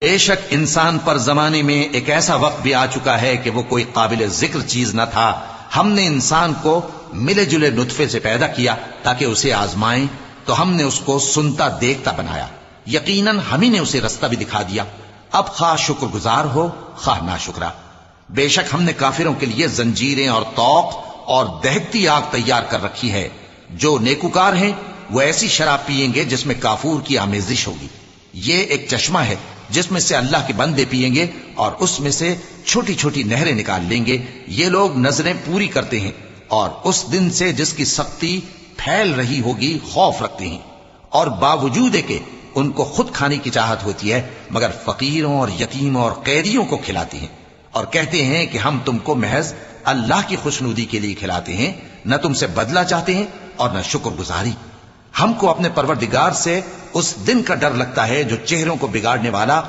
بے شک انسان پر زمانے میں ایک ایسا وقت بھی آ چکا ہے کہ وہ کوئی قابل ذکر چیز نہ تھا. ہم نے انسان کو ملے جلے نطفے سے پیدا کیا تاکہ اسے آزمائیں، تو ہم نے اس کو سنتا دیکھتا بنایا. یقیناً ہم ہی نے اسے رستہ بھی دکھا دیا. اب خواہ شکر گزار ہو خواہ ناشکرا. بے شک ہم نے کافروں کے لیے زنجیریں اور طوق اور دہکتی آگ تیار کر رکھی ہے. جو نیکوکار ہیں وہ ایسی شراب پیئیں گے جس میں کافور کی آمیزش ہوگی. یہ ایک چشمہ ہے جس میں سے اللہ کے بندے پیئیں گے اور اس میں سے چھوٹی چھوٹی نہریں نکال لیں گے. یہ لوگ نظریں پوری کرتے ہیں اور اس دن سے جس کی سختی پھیل رہی ہوگی خوف رکھتے ہیں، اور باوجود کہ ان کو خود کھانے کی چاہت ہوتی ہے مگر فقیروں اور یتیموں اور قیدیوں کو کھلاتے ہیں، اور کہتے ہیں کہ ہم تم کو محض اللہ کی خوشنودی کے لیے کھلاتے ہیں، نہ تم سے بدلہ چاہتے ہیں اور نہ شکر گزاری. ہم کو اپنے پروردگار سے اس دن کا ڈر لگتا ہے جو چہروں کو بگاڑنے والا